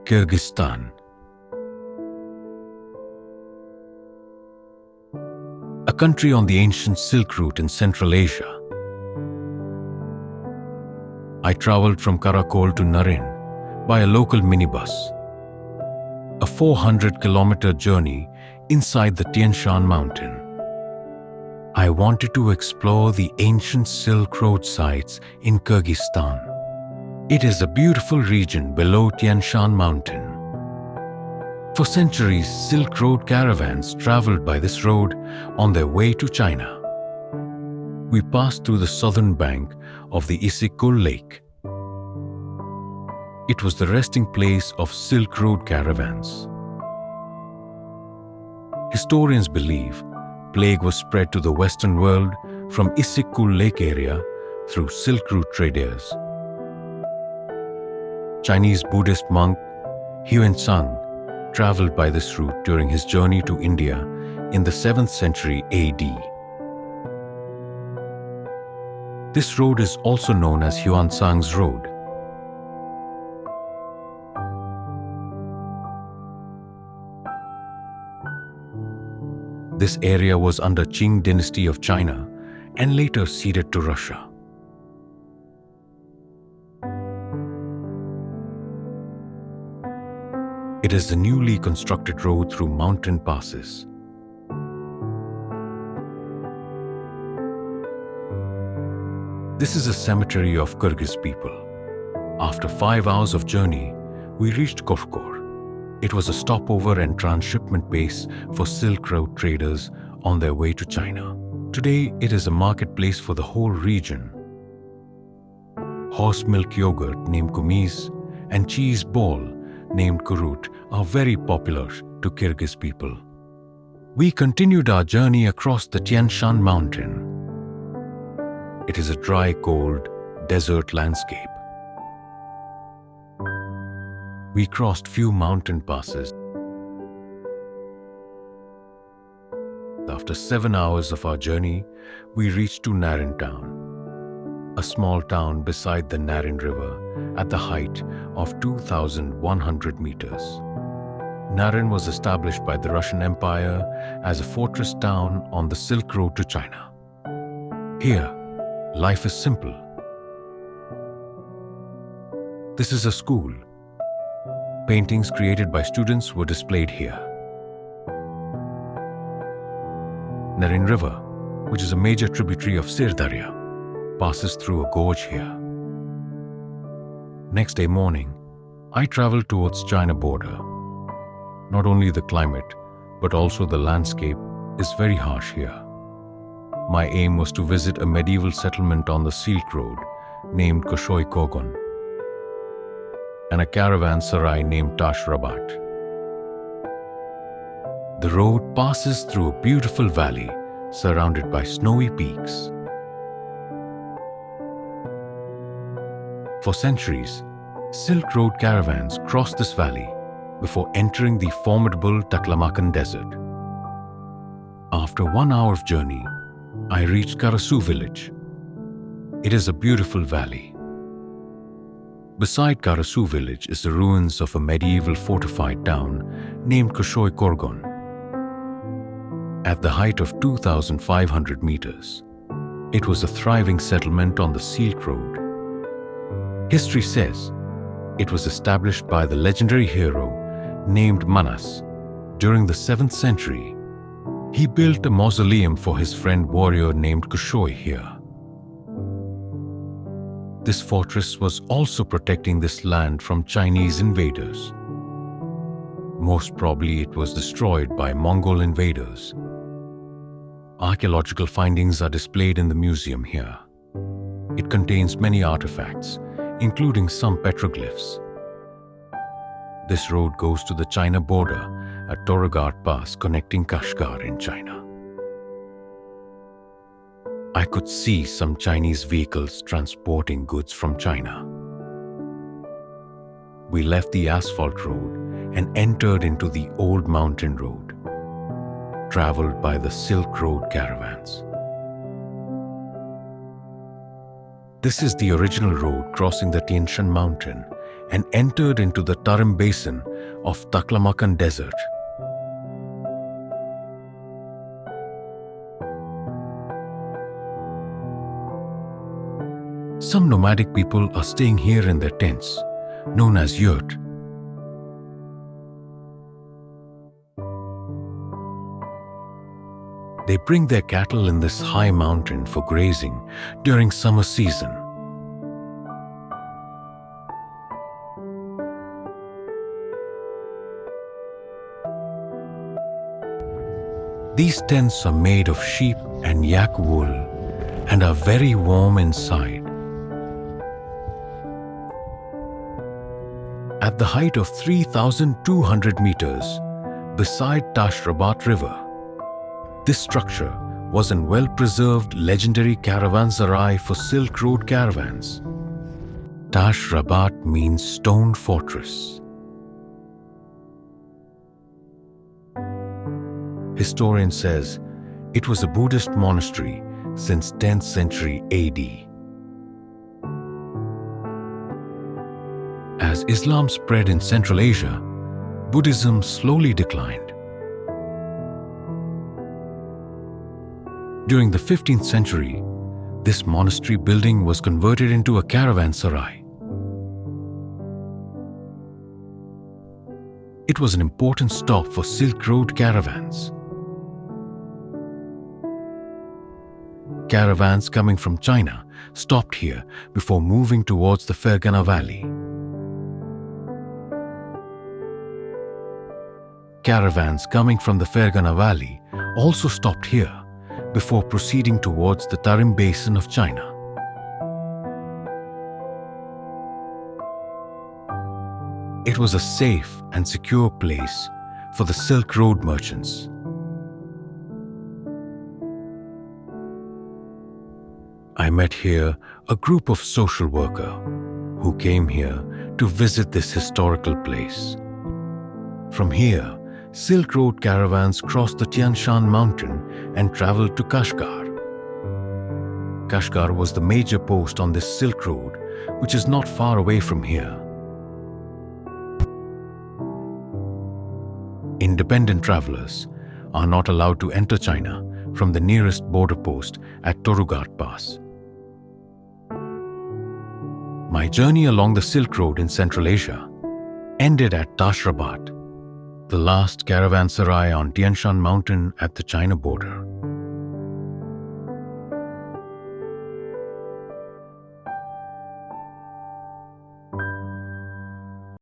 Kyrgyzstan. A country on the ancient Silk Route in Central Asia. I traveled from Karakol to Naryn by a local minibus. A 400-kilometer journey inside the Tian Shan mountain. I wanted to explore the ancient Silk Road sites in Kyrgyzstan. It is a beautiful region below Tian Shan mountain. For centuries, Silk Road caravans traveled by this road on their way to China. We passed through the southern bank of the Issyk-Kul Lake. It was the resting place of Silk Road caravans. Historians believe plague was spread to the Western world from Issyk-Kul Lake area through Silk Route traders. Chinese Buddhist monk Hiuen Tsang traveled by this route during his journey to India in the 7th century AD. This road is also known as Hiuen Tsang's Road. This area was under Qing dynasty of China and later ceded to Russia. It is the newly constructed road through mountain passes. This is a cemetery of Kyrgyz people. After 5 hours of journey, we reached Kochkor. It was a stopover and transshipment base for Silk Road traders on their way to China. Today, it is a marketplace for the whole region. Horse milk yogurt named kumiz and cheese ball named kurut are very popular to Kyrgyz people. We continued our journey across the Tian Shan mountain. It is a dry, cold, desert landscape. We crossed few mountain passes. After 7 hours of our journey, we reached to Naryn town, a small town beside the Naryn river at the height of 2,100 meters. Naryn was established by the Russian Empire as a fortress town on the Silk Road to China. Here, life is simple. This is a school. Paintings created by students were displayed here. Naryn River, which is a major tributary of Sirdarya, passes through a gorge here. Next day morning, I traveled towards China border. Not only the climate, but also the landscape is very harsh here. My aim was to visit a medieval settlement on the Silk Road named Koshoy Korgon and a Caravan Sarai named Tash Rabat. The road passes through a beautiful valley surrounded by snowy peaks. For centuries, Silk Road caravans crossed this valley before entering the formidable Taklamakan Desert. After 1 hour of journey, I reached Karasu village. It is a beautiful valley. Beside Karasu village is the ruins of a medieval fortified town named Koshoy Korgon. At the height of 2,500 meters, it was a thriving settlement on the Silk Road. History says it was established by the legendary hero named Manas during the 7th century. He built a mausoleum for his friend warrior named Koshoy here. This fortress was also protecting this land from Chinese invaders. Most probably it was destroyed by Mongol invaders. Archaeological findings are displayed in the museum here. It contains many artifacts, including some petroglyphs. This road goes to the China border at Toroghat Pass connecting Kashgar in China. I could see some Chinese vehicles transporting goods from China. We left the asphalt road and entered into the old mountain road, traveled by the Silk Road caravans. This is the original road crossing the Tian Shan mountain and entered into the Tarim basin of Taklamakan Desert. Some nomadic people are staying here in their tents, known as yurt. They bring their cattle in this high mountain for grazing during summer season. These tents are made of sheep and yak wool and are very warm inside. At the height of 3,200 meters, beside Tash Rabat River, this structure was a well-preserved legendary Caravan Sarai for Silk Road caravans. Tash Rabat means stone fortress. Historian says it was a Buddhist monastery since 10th century AD. As Islam spread in Central Asia, Buddhism slowly declined. During the 15th century, this monastery building was converted into a Caravan Sarai. It was an important stop for Silk Road caravans. Caravans coming from China stopped here before moving towards the Fergana Valley. Caravans coming from the Fergana Valley also stopped here before proceeding towards the Tarim basin of China. It was a safe and secure place for the Silk Road merchants. I met here a group of social workers who came here to visit this historical place. From here, Silk Road caravans crossed the Tian Shan mountain and traveled to Kashgar. Kashgar was the major post on this Silk Road, which is not far away from here. Independent travelers are not allowed to enter China from the nearest border post at Torugat Pass. My journey along the Silk Road in Central Asia ended at Tash Rabat, the last caravanserai on Tian Shan Mountain at the China border.